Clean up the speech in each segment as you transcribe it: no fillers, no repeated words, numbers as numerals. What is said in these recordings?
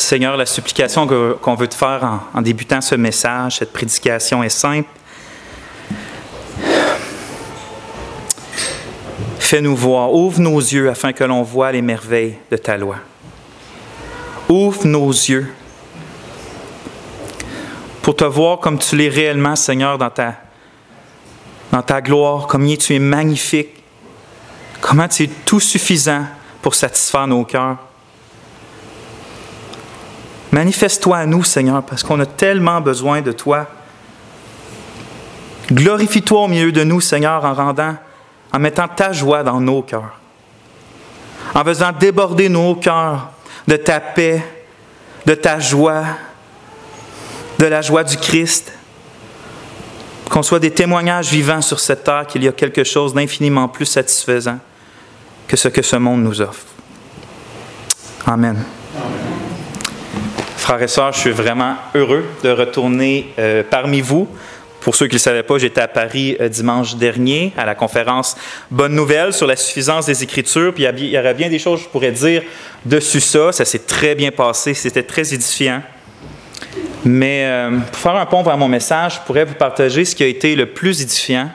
Seigneur, la supplication qu'on veut te faire en débutant ce message, cette prédication est simple. Fais-nous voir, ouvre nos yeux afin que l'on voie les merveilles de ta loi. Ouvre nos yeux pour te voir comme tu l'es réellement, Seigneur, dans ta gloire, combien tu es magnifique, comment tu es tout suffisant pour satisfaire nos cœurs. Manifeste-toi à nous, Seigneur, parce qu'on a tellement besoin de toi. Glorifie-toi au milieu de nous, Seigneur, en mettant ta joie dans nos cœurs, en faisant déborder nos cœurs de ta paix, de ta joie, de la joie du Christ, qu'on soit des témoignages vivants sur cette terre qu'il y a quelque chose d'infiniment plus satisfaisant que ce que ce monde nous offre. Amen. Frères et sœurs, je suis vraiment heureux de retourner parmi vous. Pour ceux qui ne le savaient pas, j'étais à Paris dimanche dernier à la conférence Bonne Nouvelle sur la suffisance des Écritures. Puis il y aurait bien des choses que je pourrais dire dessus ça. Ça s'est très bien passé, c'était très édifiant. Mais pour faire un pont vers mon message, je pourrais vous partager ce qui a été le plus édifiant,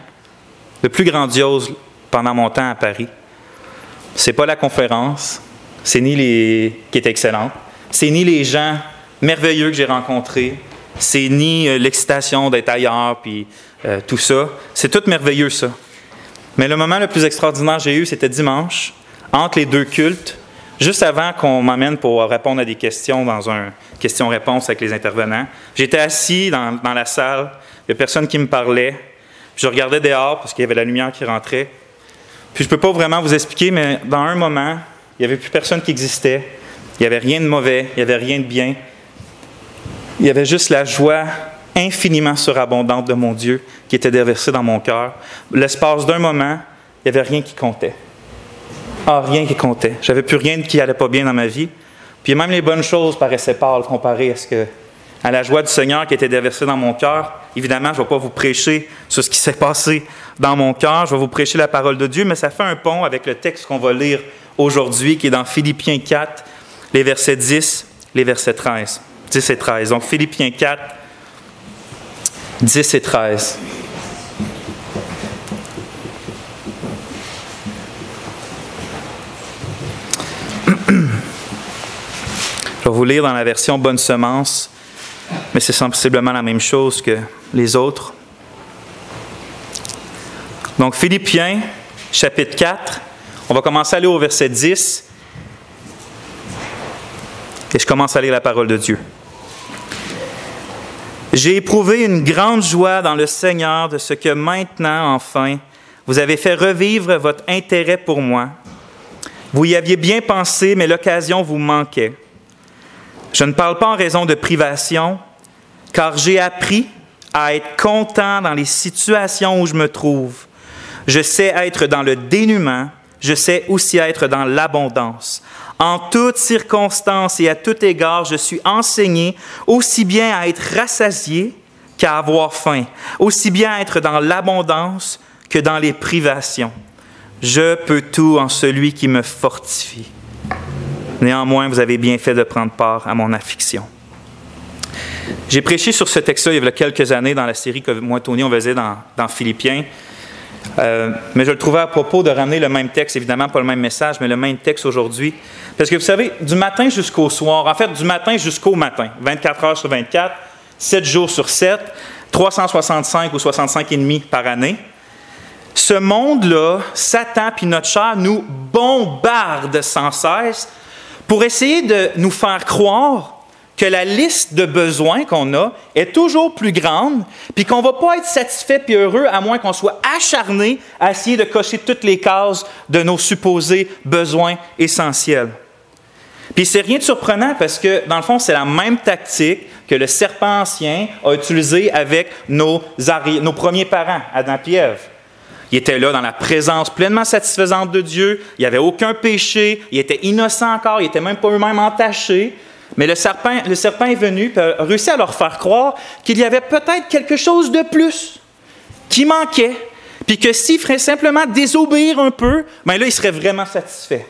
le plus grandiose pendant mon temps à Paris. C'est pas la conférence, c'est ni qui était excellente, c'est ni les gens merveilleux que j'ai rencontrés, c'est ni l'excitation d'être ailleurs, puis tout ça. C'est tout merveilleux, ça. Mais le moment le plus extraordinaire que j'ai eu, c'était dimanche, entre les deux cultes, juste avant qu'on m'amène pour répondre à des questions dans un question-réponse avec les intervenants. J'étais assis dans la salle, il n'y a personne qui me parlait. Je regardais dehors parce qu'il y avait la lumière qui rentrait. Puis je ne peux pas vraiment vous expliquer, mais dans un moment, il n'y avait plus personne qui existait. Il n'y avait rien de mauvais, il n'y avait rien de bien. Il y avait juste la joie infiniment surabondante de mon Dieu qui était déversée dans mon cœur. L'espace d'un moment, il n'y avait rien qui comptait. Ah, rien qui comptait. J'avais plus rien qui n'allait pas bien dans ma vie. Puis même les bonnes choses paraissaient pâles comparées à la joie du Seigneur qui était déversée dans mon cœur. Évidemment, je ne vais pas vous prêcher sur ce qui s'est passé dans mon cœur. Je vais vous prêcher la parole de Dieu, mais ça fait un pont avec le texte qu'on va lire aujourd'hui, qui est dans Philippiens 4, les versets 10, les versets 13. 10 et 13. Donc, Philippiens 4, 10 et 13. Je vais vous lire dans la version Bonne Semence, mais c'est sensiblement la même chose que les autres. Donc, Philippiens, chapitre 4, on va commencer à lire au verset 10, et je commence à lire la parole de Dieu. J'ai éprouvé une grande joie dans le Seigneur de ce que maintenant, enfin, vous avez fait revivre votre intérêt pour moi. Vous y aviez bien pensé, mais l'occasion vous manquait. Je ne parle pas en raison de privation, car j'ai appris à être content dans les situations où je me trouve. Je sais être dans le dénuement, je sais aussi être dans l'abondance. En toutes circonstances et à tout égard, je suis enseigné aussi bien à être rassasié qu'à avoir faim, aussi bien à être dans l'abondance que dans les privations. Je peux tout en celui qui me fortifie. Néanmoins, vous avez bien fait de prendre part à mon affliction. J'ai prêché sur ce texte-là il y a quelques années dans la série que moi et Tony, on faisait dans Philippiens. Mais je le trouvais à propos de ramener le même texte, évidemment pas le même message, mais le même texte aujourd'hui. Parce que vous savez, du matin jusqu'au soir, en fait du matin jusqu'au matin, 24 heures sur 24, 7 jours sur 7, 365 ou 65,5 par année, ce monde-là, Satan puis notre chair nous bombarde sans cesse pour essayer de nous faire croire que la liste de besoins qu'on a est toujours plus grande, puis qu'on ne va pas être satisfait puis heureux à moins qu'on soit acharné à essayer de cocher toutes les cases de nos supposés besoins essentiels. Puis c'est rien de surprenant parce que, dans le fond, c'est la même tactique que le serpent ancien a utilisée avec nos premiers parents, Adam et Ève. Il était là dans la présence pleinement satisfaisante de Dieu, il n'y avait aucun péché, il était innocent encore, il n'était même pas eux-mêmes entachés. Mais le serpent est venu et a réussi à leur faire croire qu'il y avait peut-être quelque chose de plus qui manquait, puis que s'ils feraient simplement désobéir un peu, bien là, ils seraient vraiment satisfaits.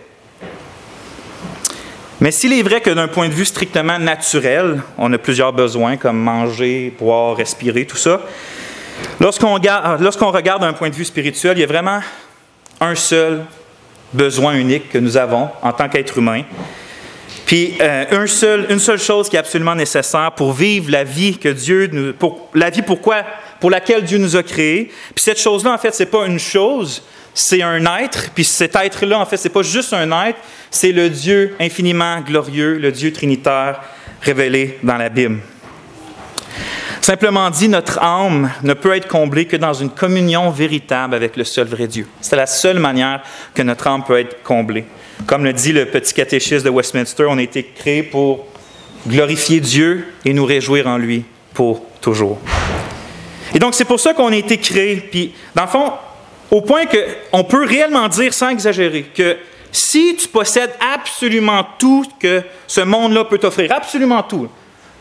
Mais s'il est vrai que d'un point de vue strictement naturel, on a plusieurs besoins comme manger, boire, respirer, tout ça, lorsqu'on regarde d'un point de vue spirituel, il y a vraiment un seul besoin unique que nous avons en tant qu'être humain. Puis une seule chose qui est absolument nécessaire pour vivre la vie que Dieu pour laquelle Dieu nous a créés. Puis cette chose-là, en fait, c'est pas une chose, c'est un être. Puis cet être-là, en fait, c'est pas juste un être, c'est le Dieu infiniment glorieux, le Dieu trinitaire révélé dans la Bible. Simplement dit, notre âme ne peut être comblée que dans une communion véritable avec le seul vrai Dieu. C'est la seule manière que notre âme peut être comblée. Comme le dit le petit catéchisme de Westminster, on a été créés pour glorifier Dieu et nous réjouir en lui pour toujours. Et donc, c'est pour ça qu'on a été créés. Puis, dans le fond, au point qu'on peut réellement dire, sans exagérer, que si tu possèdes absolument tout que ce monde-là peut t'offrir, absolument tout,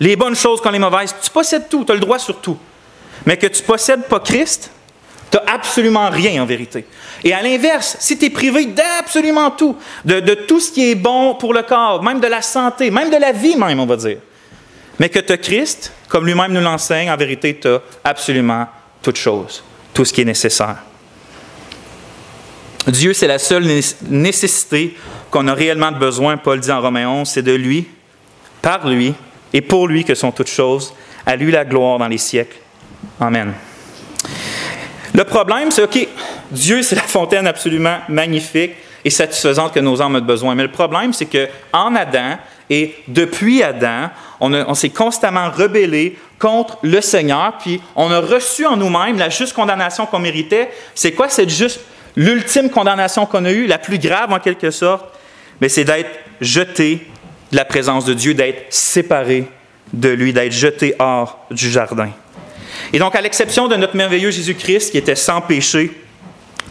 les bonnes choses comme les mauvaises, tu possèdes tout, tu as le droit sur tout. Mais que tu ne possèdes pas Christ, tu n'as absolument rien en vérité. Et à l'inverse, si tu es privé d'absolument tout, de tout ce qui est bon pour le corps, même de la santé, même de la vie même, on va dire, mais que tu as Christ, comme lui-même nous l'enseigne, en vérité, tu as absolument toute chose, tout ce qui est nécessaire. Dieu, c'est la seule nécessité qu'on a réellement besoin, Paul dit en Romains 11, c'est de lui, par lui, et pour lui que sont toutes choses, à lui la gloire dans les siècles. Amen. Le problème, c'est, OK, Dieu, c'est la fontaine absolument magnifique et satisfaisante que nos âmes ont besoin. Mais le problème, c'est qu'en Adam et depuis Adam, on s'est constamment rebellé contre le Seigneur, puis on a reçu en nous-mêmes la juste condamnation qu'on méritait. C'est quoi cette juste, l'ultime condamnation qu'on a eue, la plus grave en quelque sorte? Mais c'est d'être jeté de la présence de Dieu, d'être séparé de lui, d'être jeté hors du jardin. Et donc, à l'exception de notre merveilleux Jésus-Christ, qui était sans péché,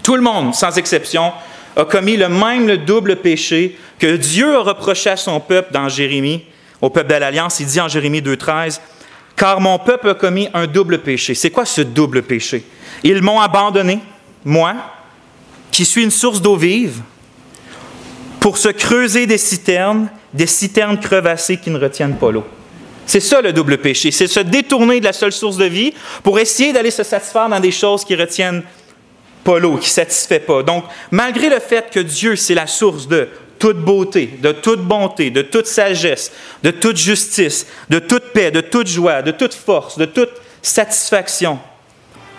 tout le monde, sans exception, a commis le double péché que Dieu a reproché à son peuple dans Jérémie, au peuple de l'Alliance. Il dit en Jérémie 2,13, « Car mon peuple a commis un double péché. » C'est quoi ce double péché? Ils m'ont abandonné, moi, qui suis une source d'eau vive, pour se creuser des citernes crevassées qui ne retiennent pas l'eau. C'est ça le double péché, c'est se détourner de la seule source de vie pour essayer d'aller se satisfaire dans des choses qui ne retiennent pas l'eau, qui ne satisfait pas. Donc, malgré le fait que Dieu, c'est la source de toute beauté, de toute bonté, de toute sagesse, de toute justice, de toute paix, de toute joie, de toute force, de toute satisfaction,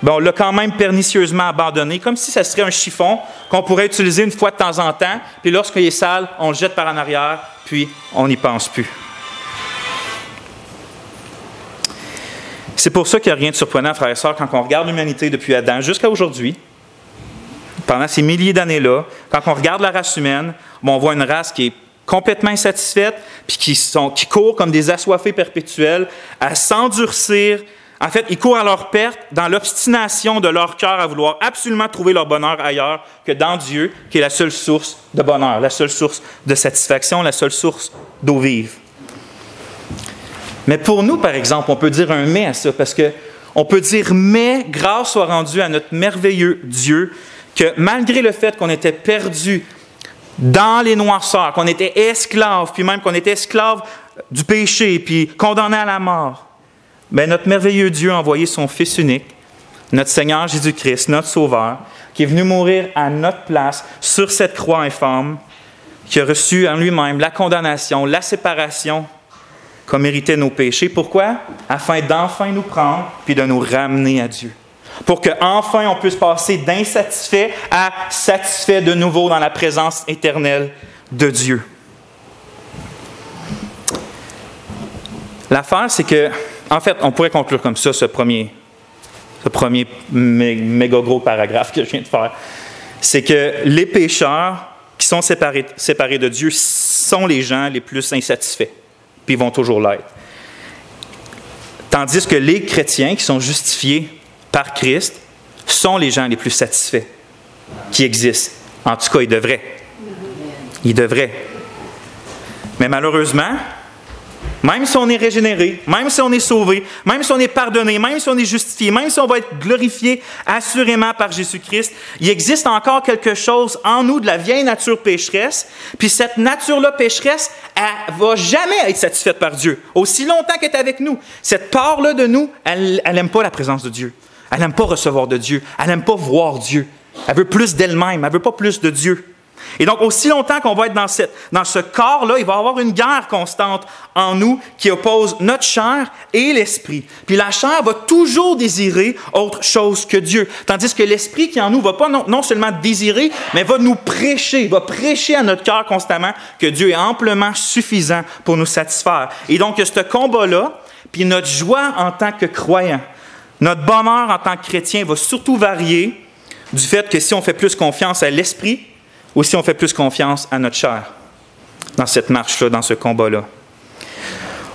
on l'a quand même pernicieusement abandonné, comme si ça serait un chiffon qu'on pourrait utiliser une fois de temps en temps, puis lorsqu'il est sale, on le jette par en arrière, puis on n'y pense plus. C'est pour ça qu'il n'y a rien de surprenant, frères et sœurs, quand on regarde l'humanité depuis Adam jusqu'à aujourd'hui, pendant ces milliers d'années-là, quand on regarde la race humaine, on voit une race qui est complètement insatisfaite, puis qui court comme des assoiffés perpétuels à s'endurcir. En fait, ils courent à leur perte dans l'obstination de leur cœur à vouloir absolument trouver leur bonheur ailleurs que dans Dieu, qui est la seule source de bonheur, la seule source de satisfaction, la seule source d'eau vive. Mais pour nous, par exemple, on peut dire un « mais » à ça, parce qu'on peut dire « mais grâce soit rendue à notre merveilleux Dieu, que malgré le fait qu'on était perdus dans les noirceurs, qu'on était esclaves, puis même qu'on était esclaves du péché, puis condamnés à la mort, bien, notre merveilleux Dieu a envoyé son Fils unique, notre Seigneur Jésus-Christ, notre Sauveur, qui est venu mourir à notre place sur cette croix infâme, qui a reçu en lui-même la condamnation, la séparation qu'a mérité nos péchés. Pourquoi? Afin d'enfin nous prendre puis de nous ramener à Dieu. Pour qu'enfin on puisse passer d'insatisfait à satisfait de nouveau dans la présence éternelle de Dieu. L'affaire, c'est que, en fait, on pourrait conclure comme ça ce premier méga gros paragraphe que je viens de faire. C'est que les pécheurs qui sont séparés de Dieu sont les gens les plus insatisfaits. Puis ils vont toujours l'être. Tandis que les chrétiens qui sont justifiés par Christ sont les gens les plus satisfaits qui existent. En tout cas, ils devraient. Ils devraient. Mais malheureusement, Même si on est régénéré, même si on est sauvé, même si on est pardonné, même si on est justifié, même si on va être glorifié assurément par Jésus-Christ, il existe encore quelque chose en nous de la vieille nature pécheresse. Puis cette nature-là pécheresse, elle ne va jamais être satisfaite par Dieu. Aussi longtemps qu'elle est avec nous. Cette part-là de nous, elle n'aime pas la présence de Dieu. Elle n'aime pas recevoir de Dieu. Elle n'aime pas voir Dieu. Elle veut plus d'elle-même. Elle ne veut pas plus de Dieu. Et donc, aussi longtemps qu'on va être dans ce corps-là, il va y avoir une guerre constante en nous qui oppose notre chair et l'esprit. Puis la chair va toujours désirer autre chose que Dieu. Tandis que l'esprit qui en nous va pas non seulement désirer, mais va nous prêcher, va prêcher à notre cœur constamment que Dieu est amplement suffisant pour nous satisfaire. Et donc, ce combat-là, puis notre joie en tant que croyant, notre bonheur en tant que chrétien va surtout varier du fait que si on fait plus confiance à l'esprit, ou si on fait plus confiance à notre chair dans cette marche-là, dans ce combat-là.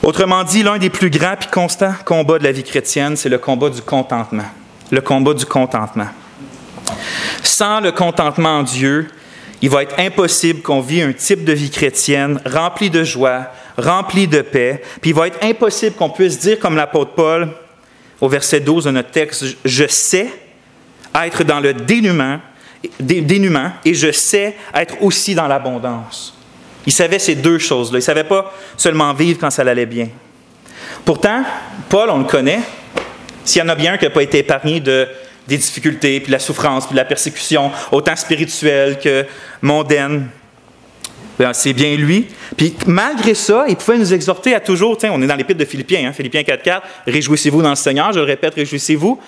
Autrement dit, l'un des plus grands et constants combats de la vie chrétienne, c'est le combat du contentement. Le combat du contentement. Sans le contentement en Dieu, il va être impossible qu'on vive un type de vie chrétienne rempli de joie, rempli de paix, puis il va être impossible qu'on puisse dire comme l'apôtre Paul, au verset 12 de notre texte, « Je sais être dans le dénuement et je sais être aussi dans l'abondance. » Il savait ces deux choses-là. Il ne savait pas seulement vivre quand ça allait bien. Pourtant, Paul, on le connaît, s'il y en a bien un qui n'a pas été épargné des difficultés, puis de la souffrance, puis de la persécution, autant spirituelle que mondaine, c'est bien lui. Puis malgré ça, il pouvait nous exhorter à toujours, on est dans l'épître de Philippiens, Philippiens 4.4, « Réjouissez-vous dans le Seigneur », je le répète, « Réjouissez-vous ».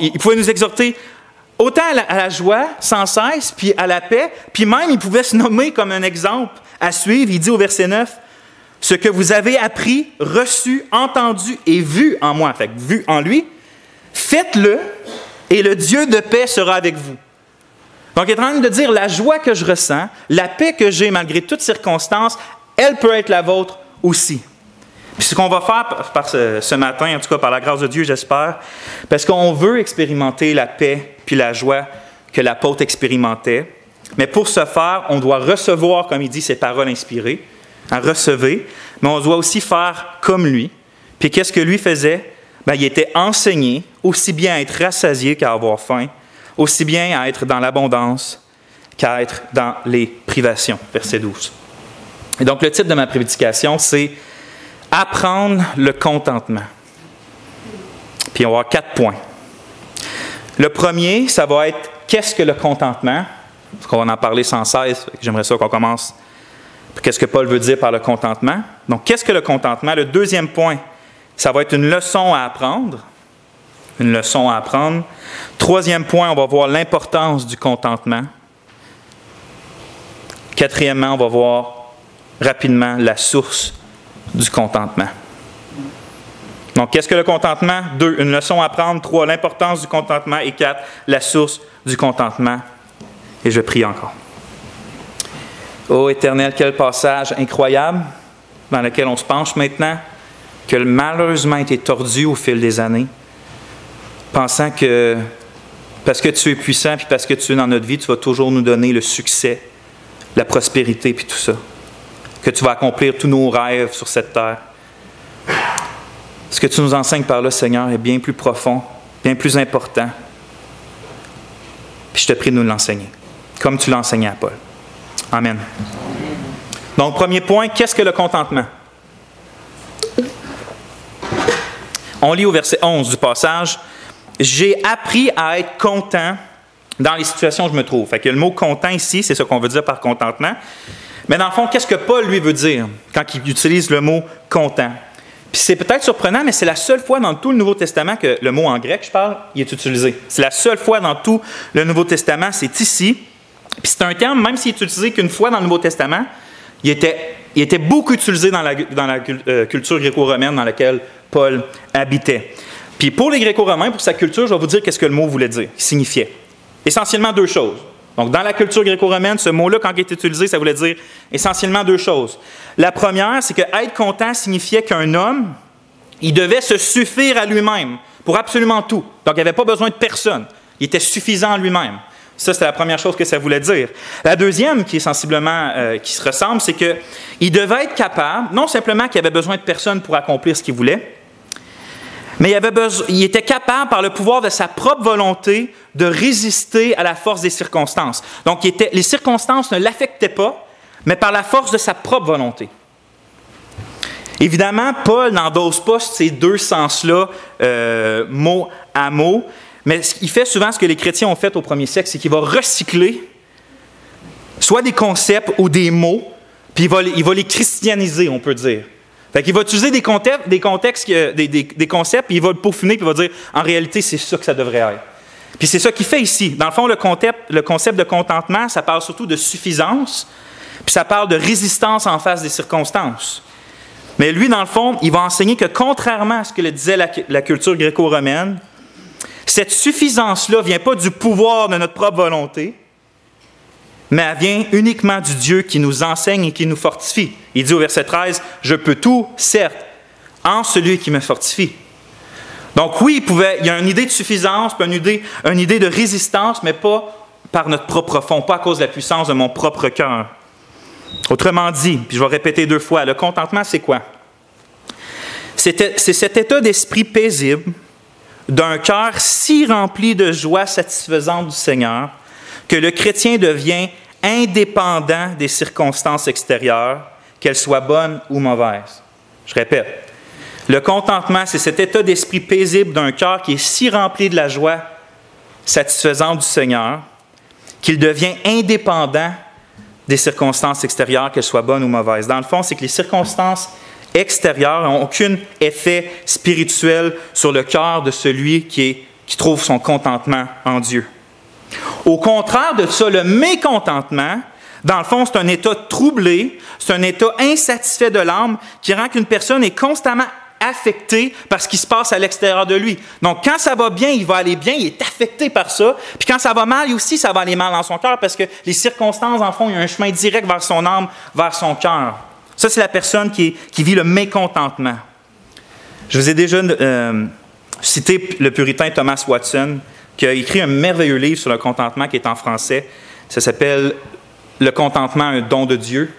Il pouvait nous exhorter autant à la joie, sans cesse, puis à la paix, puis même, il pouvait se nommer comme un exemple à suivre. Il dit au verset 9, « Ce que vous avez appris, reçu, entendu et vu en moi, » fait que vu en lui, « faites-le, et le Dieu de paix sera avec vous. » Donc, il est en train de dire, la joie que je ressens, la paix que j'ai malgré toutes circonstances, elle peut être la vôtre aussi. Puis ce qu'on va faire ce matin, en tout cas par la grâce de Dieu, j'espère, parce qu'on veut expérimenter la paix puis la joie que l'apôtre expérimentait. Mais pour ce faire, on doit recevoir, comme il dit, ses paroles inspirées, recevoir, mais on doit aussi faire comme lui. Puis qu'est-ce que lui faisait? Il était enseigné aussi bien à être rassasié qu'à avoir faim, aussi bien à être dans l'abondance qu'à être dans les privations. Verset 12. Et donc le titre de ma prédication, c'est « Apprendre le contentement ». Puis on va avoir 4 points. Le premier, ça va être « Qu'est-ce que le contentement ?» Parce qu'on va en parler sans cesse. J'aimerais ça qu'on commence. Qu'est-ce que Paul veut dire par le contentement? Donc, qu'est-ce que le contentement? Le deuxième point, ça va être une leçon à apprendre. Une leçon à apprendre. Troisième point, on va voir l'importance du contentement. Quatrièmement, on va voir rapidement la source du contentement. Donc, qu'est-ce que le contentement? 2, une leçon à apprendre. 3, l'importance du contentement. Et 4, la source du contentement. Et je prie encore. Ô Éternel, quel passage incroyable dans lequel on se penche maintenant, que malheureusement a été tordu au fil des années, pensant que parce que tu es puissant puis parce que tu es dans notre vie, tu vas toujours nous donner le succès, la prospérité puis tout ça. Que tu vas accomplir tous nos rêves sur cette terre. Ce que tu nous enseignes par là, Seigneur, est bien plus profond, bien plus important. Puis je te prie de nous l'enseigner, comme tu l'as enseigné à Paul. Amen. Donc, premier point, qu'est-ce que le contentement? On lit au verset 11 du passage, « J'ai appris à être content dans les situations où je me trouve. » Fait que le mot « content » ici, c'est ce qu'on veut dire par contentement. Mais dans le fond, qu'est-ce que Paul, lui, veut dire quand il utilise le mot « content » ? Puis c'est peut-être surprenant, mais c'est la seule fois dans tout le Nouveau Testament que le mot en grec, je parle, il est utilisé. C'est la seule fois dans tout le Nouveau Testament, c'est ici. Puis c'est un terme, même s'il est utilisé qu'une fois dans le Nouveau Testament, il était beaucoup utilisé dans la culture gréco-romaine dans laquelle Paul habitait. Puis pour les Gréco-Romains, pour sa culture, je vais vous dire qu'est-ce que le mot voulait dire, signifiait. Essentiellement 2 choses. Donc dans la culture gréco-romaine, ce mot-là, quand il est utilisé, ça voulait dire essentiellement 2 choses. La première, c'est que être content signifiait qu'un homme, il devait se suffire à lui-même pour absolument tout. Donc il n'avait pas besoin de personne. Il était suffisant en lui-même. Ça, c'était la première chose que ça voulait dire. La deuxième, qui est sensiblement, qui se ressemble, c'est qu'il devait être capable, non simplement qu'il avait besoin de personne pour accomplir ce qu'il voulait, mais il était capable, par le pouvoir de sa propre volonté, de résister à la force des circonstances. Donc, les circonstances ne l'affectaient pas, mais par la force de sa propre volonté. Évidemment, Paul n'endosse pas ces deux sens-là mot à mot, mais il fait souvent ce que les chrétiens ont fait au premier siècle, c'est qu'il va recycler soit des concepts ou des mots, puis il va les christianiser, on peut dire. Fait qu'il va utiliser des concepts, puis il va le peaufiner, puis il va dire, en réalité, c'est ça que ça devrait être. Puis c'est ça qu'il fait ici. Dans le fond, le concept de contentement, ça parle surtout de suffisance, puis ça parle de résistance en face des circonstances. Mais lui, dans le fond, il va enseigner que contrairement à ce que le disait la culture gréco-romaine, cette suffisance-là ne vient pas du pouvoir de notre propre volonté, mais elle vient uniquement du Dieu qui nous enseigne et qui nous fortifie. Il dit au verset 13, « Je peux tout, certes, en celui qui me fortifie. » Donc oui, il y a une idée de suffisance, puis une idée de résistance, mais pas par notre propre fond, pas à cause de la puissance de mon propre cœur. Autrement dit, puis je vais répéter 2 fois, le contentement, c'est quoi? C'est cet état d'esprit paisible d'un cœur si rempli de joie satisfaisante du Seigneur que le chrétien devient indépendant des circonstances extérieures, qu'elles soient bonnes ou mauvaises. Je répète, le contentement, c'est cet état d'esprit paisible d'un cœur qui est si rempli de la joie satisfaisante du Seigneur qu'il devient indépendant des circonstances extérieures, qu'elles soient bonnes ou mauvaises. Dans le fond, c'est que les circonstances extérieures n'ont aucun effet spirituel sur le cœur de celui qui trouve son contentement en Dieu. Au contraire de ça, le mécontentement, dans le fond, c'est un état troublé, c'est un état insatisfait de l'âme qui rend qu'une personne est constamment affectée par ce qui se passe à l'extérieur de lui. Donc, quand ça va bien, il va aller bien, il est affecté par ça. Puis quand ça va mal, aussi, ça va aller mal dans son cœur parce que les circonstances, en fond, il y a un chemin direct vers son âme, vers son cœur. Ça, c'est la personne qui vit le mécontentement. Je vous ai déjà cité le puritain Thomas Watson, qui a écrit un merveilleux livre sur le contentement qui est en français. Ça s'appelle « Le contentement, un don de Dieu ».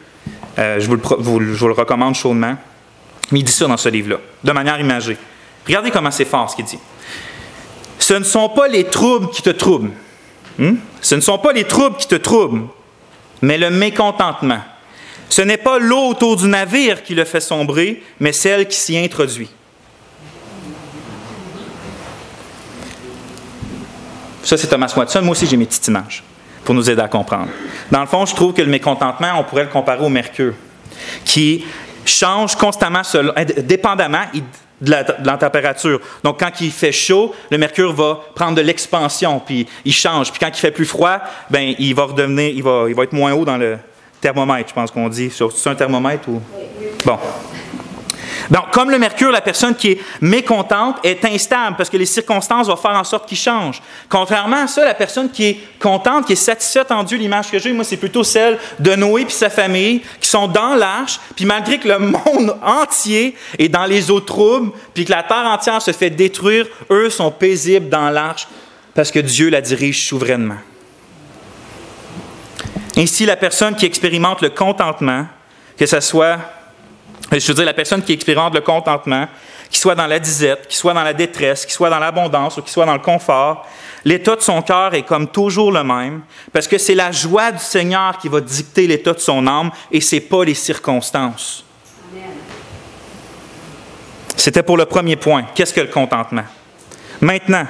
Je vous le recommande chaudement. Mais il dit ça dans ce livre-là, de manière imagée. Regardez comment c'est fort ce qu'il dit. « Ce ne sont pas les troubles qui te troublent. Ce ne sont pas les troubles qui te troublent, mais le mécontentement. Ce n'est pas l'eau autour du navire qui le fait sombrer, mais celle qui s'y introduit. » Ça, c'est Thomas Watson. Moi aussi, j'ai mes petites images pour nous aider à comprendre. Dans le fond, je trouve que le mécontentement, on pourrait le comparer au mercure, qui change constamment, dépendamment de la température. Donc, quand il fait chaud, le mercure va prendre de l'expansion, puis il change. Puis quand il fait plus froid, ben, il va être moins haut dans le thermomètre, je pense qu'on dit. C'est un thermomètre ou... Bon. Donc, comme le mercure, la personne qui est mécontente est instable parce que les circonstances vont faire en sorte qu'il change. Contrairement à ça, la personne qui est contente, qui est satisfaite en Dieu, l'image que j'ai, moi, c'est plutôt celle de Noé et sa famille qui sont dans l'arche, puis malgré que le monde entier est dans les eaux troubles, puis que la terre entière se fait détruire, eux sont paisibles dans l'arche parce que Dieu la dirige souverainement. Ainsi, la personne qui expérimente le contentement, que ce soit... Je veux dire, la personne qui expérimente le contentement, qui soit dans la disette, qui soit dans la détresse, qui soit dans l'abondance ou qui soit dans le confort, l'état de son cœur est comme toujours le même, parce que c'est la joie du Seigneur qui va dicter l'état de son âme et ce n'est pas les circonstances. Amen. C'était pour le premier point. Qu'est-ce que le contentement? Maintenant,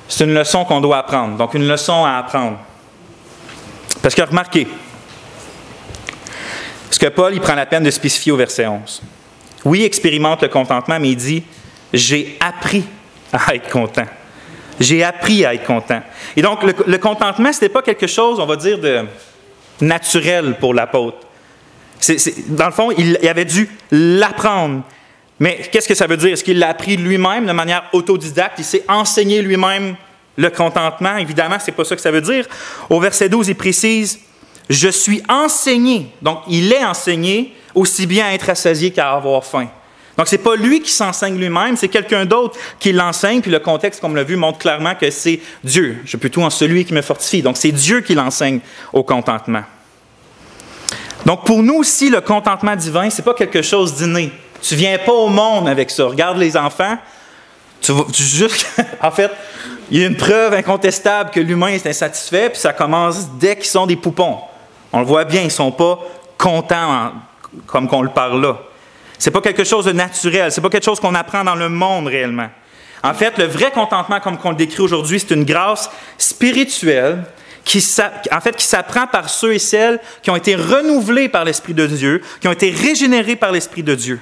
c'est une leçon qu'on doit apprendre. Donc, une leçon à apprendre. Parce que remarquez, ce que Paul, il prend la peine de spécifier au verset 11. Oui, il expérimente le contentement, mais il dit « J'ai appris à être content. » J'ai appris à être content. Et donc, le contentement, ce n'était pas quelque chose, on va dire, de naturel pour l'apôtre. Dans le fond, il avait dû l'apprendre. Mais qu'est-ce que ça veut dire? Est-ce qu'il l'a appris lui-même de manière autodidacte? Il s'est enseigné lui-même le contentement? Évidemment, ce n'est pas ça que ça veut dire. Au verset 12, il précise « Je suis enseigné. » Donc, il est enseigné aussi bien à être rassasié qu'à avoir faim. Donc, ce n'est pas lui qui s'enseigne lui-même, c'est quelqu'un d'autre qui l'enseigne, puis le contexte, comme on l'a vu, montre clairement que c'est Dieu. Je peux tout en celui qui me fortifie. Donc, c'est Dieu qui l'enseigne au contentement. Donc, pour nous aussi, le contentement divin, ce n'est pas quelque chose d'inné. Tu ne viens pas au monde avec ça. Regarde les enfants, en fait, il y a une preuve incontestable que l'humain est insatisfait, puis ça commence dès qu'ils sont des poupons. On le voit bien, ils ne sont pas contents comme qu'on le parle là. Ce n'est pas quelque chose de naturel, ce n'est pas quelque chose qu'on apprend dans le monde réellement. En fait, le vrai contentement, comme on le décrit aujourd'hui, c'est une grâce spirituelle qui s'apprend par ceux et celles qui ont été renouvelés par l'Esprit de Dieu, qui ont été régénérés par l'Esprit de Dieu.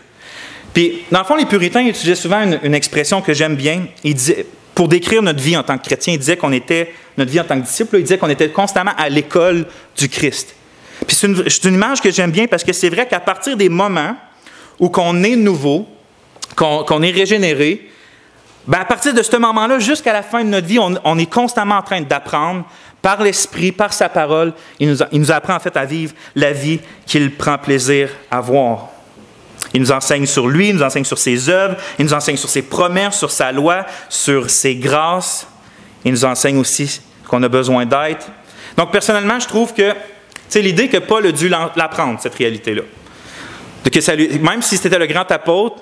Puis, dans le fond, les puritains utilisaient souvent une expression que j'aime bien. Ils disaient, pour décrire notre vie en tant que chrétien, ils disaient notre vie en tant que disciple, ils disaient qu'on était constamment à l'école du Christ. Puis c'est une image que j'aime bien parce que c'est vrai qu'à partir des moments où qu'on est nouveau, qu'on est régénéré, bien à partir de ce moment-là, jusqu'à la fin de notre vie, on est constamment en train d'apprendre par l'Esprit, par sa parole. Il nous apprend en fait à vivre la vie qu'il prend plaisir à voir. Il nous enseigne sur lui, il nous enseigne sur ses œuvres, il nous enseigne sur ses promesses, sur sa loi, sur ses grâces. Il nous enseigne aussi qu'on a besoin d'aide. Donc personnellement, je trouve que c'est l'idée que Paul a dû l'apprendre, cette réalité-là. Même si c'était le grand apôtre,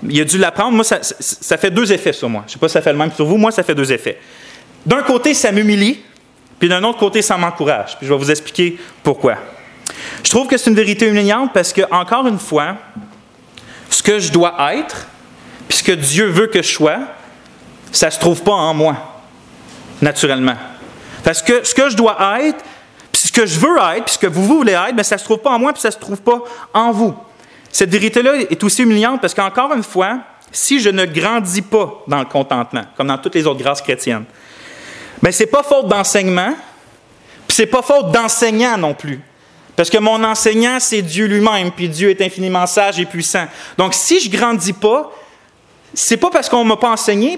il a dû l'apprendre. Moi, ça fait deux effets sur moi. Je ne sais pas si ça fait le même sur vous. Moi, ça fait deux effets. D'un côté, ça m'humilie, puis d'un autre côté, ça m'encourage. Puis je vais vous expliquer pourquoi. Je trouve que c'est une vérité humiliante parce que, encore une fois, ce que je dois être, puis ce que Dieu veut que je sois, ça ne se trouve pas en moi, naturellement. Parce que ce que je dois être, puis ce que je veux être, puis ce que vous voulez être, bien, ça ne se trouve pas en moi, puis ça ne se trouve pas en vous. Cette vérité-là est aussi humiliante parce qu'encore une fois, si je ne grandis pas dans le contentement, comme dans toutes les autres grâces chrétiennes, bien, ce n'est pas faute d'enseignement, puis ce n'est pas faute d'enseignant non plus. Parce que mon enseignant, c'est Dieu lui-même, puis Dieu est infiniment sage et puissant. Donc, si je ne grandis pas, ce n'est pas parce qu'on ne m'a pas enseigné,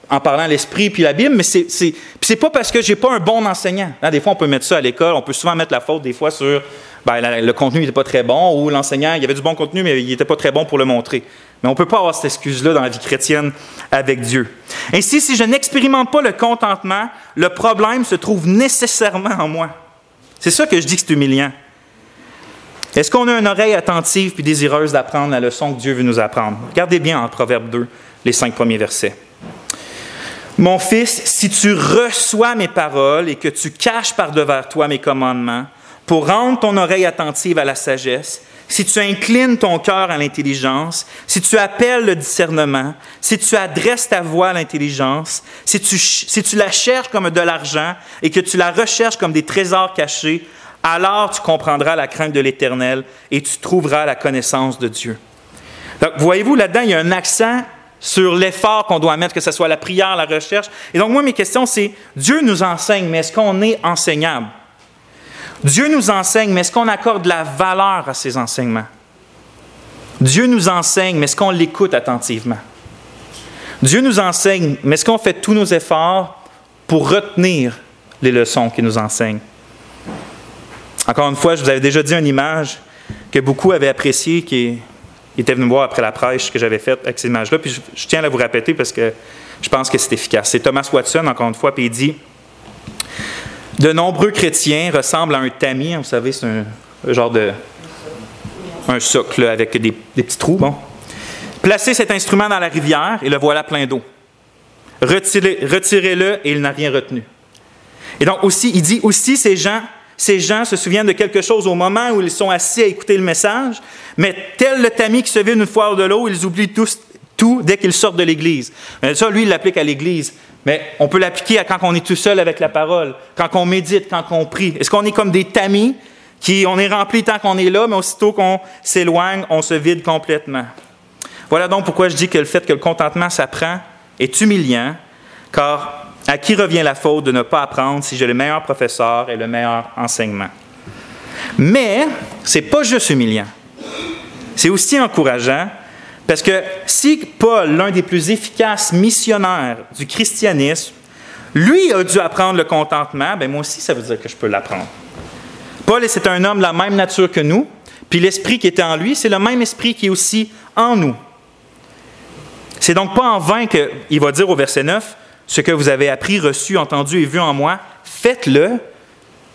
en parlant l'Esprit puis la Bible, mais c'est pas parce que je n'ai pas un bon enseignant. Là, des fois, on peut mettre ça à l'école, on peut souvent mettre la faute des fois sur le contenu n'était pas très bon, ou l'enseignant, il y avait du bon contenu, mais il n'était pas très bon pour le montrer. Mais on ne peut pas avoir cette excuse-là dans la vie chrétienne avec Dieu. Ainsi, si je n'expérimente pas le contentement, le problème se trouve nécessairement en moi. C'est ça que je dis que c'est humiliant. Est-ce qu'on a une oreille attentive puis désireuse d'apprendre la leçon que Dieu veut nous apprendre? Regardez bien en Proverbe 2, les 5 premiers versets. « Mon fils, si tu reçois mes paroles et que tu caches par-devers toi mes commandements, pour rendre ton oreille attentive à la sagesse, si tu inclines ton cœur à l'intelligence, si tu appelles le discernement, si tu adresses ta voix à l'intelligence, si tu la cherches comme de l'argent et que tu la recherches comme des trésors cachés, alors tu comprendras la crainte de l'Éternel et tu trouveras la connaissance de Dieu. » Donc, voyez-vous, là-dedans, il y a un accent sur l'effort qu'on doit mettre, que ce soit la prière, la recherche. Et donc, moi, mes questions, c'est, Dieu nous enseigne, mais est-ce qu'on est enseignable? Dieu nous enseigne, mais est-ce qu'on accorde de la valeur à ces enseignements? Dieu nous enseigne, mais est-ce qu'on l'écoute attentivement? Dieu nous enseigne, mais est-ce qu'on fait tous nos efforts pour retenir les leçons qu'il nous enseigne? Encore une fois, je vous avais déjà dit une image que beaucoup avaient appréciée, qui était venu me voir après la prêche que j'avais faite avec cette image-là, puis je tiens à vous répéter parce que je pense que c'est efficace. C'est Thomas Watson, encore une fois, puis il dit « De nombreux chrétiens ressemblent à un tamis. » Vous savez, c'est un genre de... un socle là, avec des petits trous. Bon. « Placez cet instrument dans la rivière et le voilà plein d'eau. Retirez-le et il n'a rien retenu. » Et donc, aussi, il dit aussi, ces gens se souviennent de quelque chose au moment où ils sont assis à écouter le message, mais tel le tamis qui se vide une fois de l'eau, ils oublient tout dès qu'ils sortent de l'Église. Mais ça, lui, il l'applique à l'Église. Mais on peut l'appliquer à quand on est tout seul avec la parole, quand on médite, quand on prie. Est-ce qu'on est comme des tamis on est rempli tant qu'on est là, mais aussitôt qu'on s'éloigne, on se vide complètement? Voilà donc pourquoi je dis que le fait que le contentement s'apprend est humiliant, car à qui revient la faute de ne pas apprendre si j'ai le meilleur professeur et le meilleur enseignement? Mais ce n'est pas juste humiliant. C'est aussi encourageant parce que si Paul, l'un des plus efficaces missionnaires du christianisme, lui a dû apprendre le contentement, bien moi aussi, ça veut dire que je peux l'apprendre. Paul, c'est un homme de la même nature que nous, puis l'esprit qui était en lui, c'est le même esprit qui est aussi en nous. C'est donc pas en vain qu'il va dire au verset 9, « Ce que vous avez appris, reçu, entendu et vu en moi, faites-le,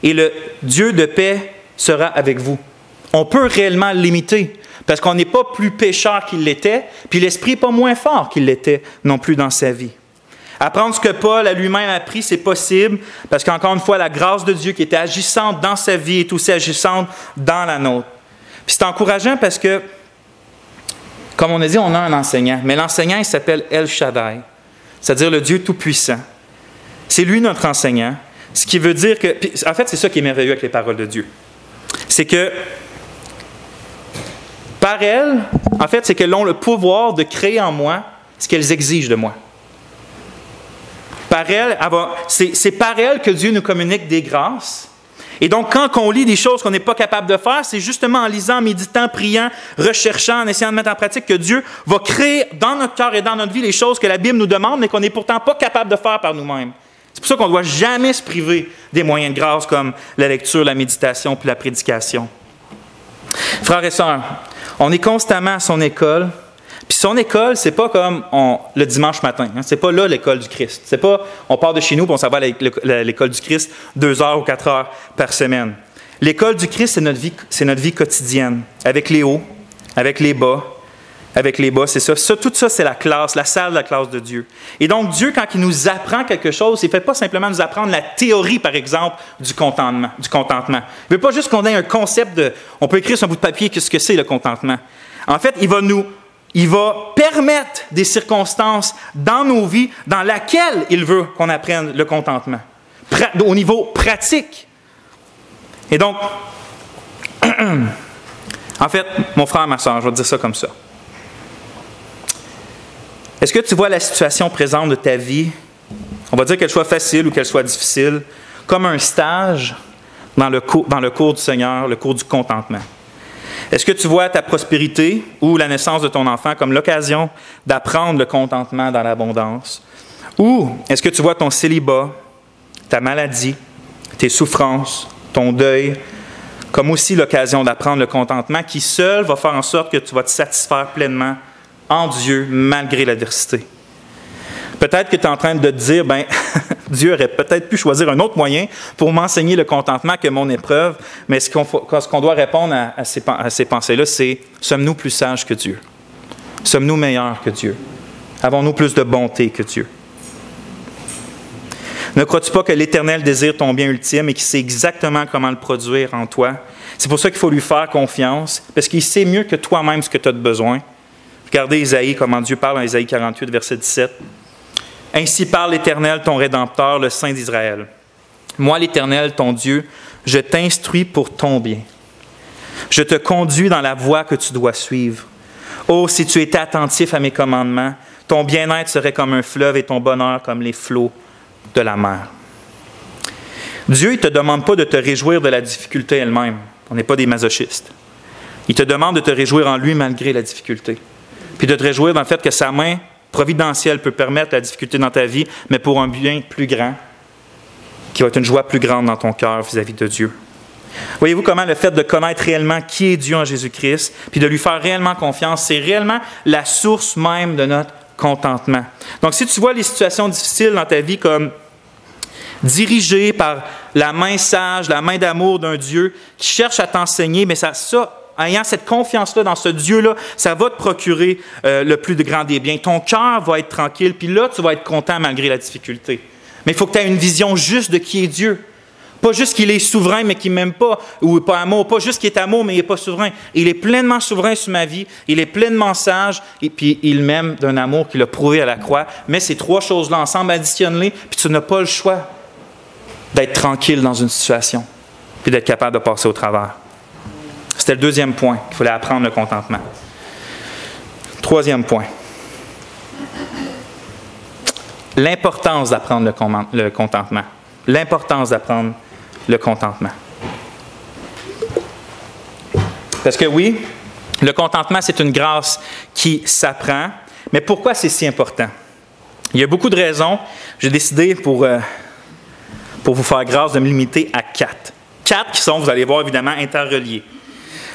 et le Dieu de paix sera avec vous. » On peut réellement l'imiter, parce qu'on n'est pas plus pécheur qu'il l'était, puis l'Esprit n'est pas moins fort qu'il l'était non plus dans sa vie. Apprendre ce que Paul a lui-même appris, c'est possible, parce qu'encore une fois, la grâce de Dieu qui était agissante dans sa vie est aussi agissante dans la nôtre. Puis c'est encourageant parce que, comme on a dit, on a un enseignant, mais l'enseignant, il s'appelle El Shaddai, c'est-à-dire le Dieu Tout-Puissant. C'est lui notre enseignant, ce qui veut dire que... En fait, c'est ça qui est merveilleux avec les paroles de Dieu. C'est que, par elles, en fait, c'est qu'elles ont le pouvoir de créer en moi ce qu'elles exigent de moi. Par elles, c'est par elles que Dieu nous communique des grâces. Et donc, quand on lit des choses qu'on n'est pas capable de faire, c'est justement en lisant, en méditant, priant, recherchant, en essayant de mettre en pratique que Dieu va créer dans notre cœur et dans notre vie les choses que la Bible nous demande, mais qu'on n'est pourtant pas capable de faire par nous-mêmes. C'est pour ça qu'on ne doit jamais se priver des moyens de grâce comme la lecture, la méditation puis la prédication. Frères et sœurs, on est constamment à son école. Puis son école, c'est pas comme le dimanche matin. Hein? C'est pas là l'école du Christ. C'est pas on part de chez nous et on s'en va à l'école du Christ 2 heures ou 4 heures par semaine. L'école du Christ, c'est notre vie quotidienne, avec les hauts, avec les bas, c'est ça. Tout ça, c'est la classe, la salle de la classe de Dieu. Et donc, Dieu, quand il nous apprend quelque chose, il ne fait pas simplement nous apprendre la théorie, par exemple, du contentement. Il ne veut pas juste qu'on ait un concept de... On peut écrire sur un bout de papier ce que c'est le contentement. En fait, il va permettre des circonstances dans nos vies dans lesquelles il veut qu'on apprenne le contentement, au niveau pratique. Et donc, en fait, mon frère, ma soeur, je vais te dire ça comme ça. Est-ce que tu vois la situation présente de ta vie, on va dire qu'elle soit facile ou qu'elle soit difficile, comme un stage dans le cours du Seigneur, le cours du contentement? Est-ce que tu vois ta prospérité ou la naissance de ton enfant comme l'occasion d'apprendre le contentement dans l'abondance? Ou est-ce que tu vois ton célibat, ta maladie, tes souffrances, ton deuil, comme aussi l'occasion d'apprendre le contentement qui seul va faire en sorte que tu vas te satisfaire pleinement en Dieu malgré l'adversité? Peut-être que tu es en train de te dire, Dieu aurait peut-être pu choisir un autre moyen pour m'enseigner le contentement que mon épreuve, mais ce qu'on doit répondre à ces pensées-là, c'est « Sommes-nous plus sages que Dieu? Sommes-nous meilleurs que Dieu? Avons-nous plus de bonté que Dieu? » Ne crois-tu pas que l'Éternel désire ton bien ultime et qu'il sait exactement comment le produire en toi? C'est pour ça qu'il faut lui faire confiance, parce qu'il sait mieux que toi-même ce que tu as de besoin. Regardez Isaïe, comment Dieu parle dans Isaïe 48, verset 17. « Ainsi parle l'Éternel, ton Rédempteur, le Saint d'Israël. Moi, l'Éternel, ton Dieu, je t'instruis pour ton bien. Je te conduis dans la voie que tu dois suivre. Oh, si tu étais attentif à mes commandements, ton bien-être serait comme un fleuve et ton bonheur comme les flots de la mer. » Dieu, il ne te demande pas de te réjouir de la difficulté elle-même. On n'est pas des masochistes. Il te demande de te réjouir en lui malgré la difficulté. Puis de te réjouir dans le fait que sa main providentielle peut permettre la difficulté dans ta vie, mais pour un bien plus grand, qui va être une joie plus grande dans ton cœur vis-à-vis de Dieu. Voyez-vous comment le fait de connaître réellement qui est Dieu en Jésus-Christ, puis de lui faire réellement confiance, c'est réellement la source même de notre contentement. Donc, si tu vois les situations difficiles dans ta vie comme dirigées par la main sage, la main d'amour d'un Dieu qui cherche à t'enseigner, mais ayant cette confiance-là dans ce Dieu-là, ça va te procurer le plus grand des biens. Ton cœur va être tranquille, puis là, tu vas être content malgré la difficulté. Mais il faut que tu aies une vision juste de qui est Dieu. Pas juste qu'il est souverain, mais qu'il ne m'aime pas, ou pas amour. Pas juste qu'il est amour, mais il n'est pas souverain. Il est pleinement souverain sur ma vie, il est pleinement sage, et puis il m'aime d'un amour qu'il a prouvé à la croix. Mais ces 3 choses-là ensemble, additionne-les, puis tu n'as pas le choix d'être tranquille dans une situation, puis d'être capable de passer au travers. C'était le 2e point, qu'il fallait apprendre le contentement. 3e point. L'importance d'apprendre le contentement. L'importance d'apprendre le contentement. Parce que oui, le contentement, c'est une grâce qui s'apprend. Mais pourquoi c'est si important? Il y a beaucoup de raisons. J'ai décidé, pour vous faire grâce, de me limiter à 4. 4 qui sont, vous allez voir, évidemment, interreliés.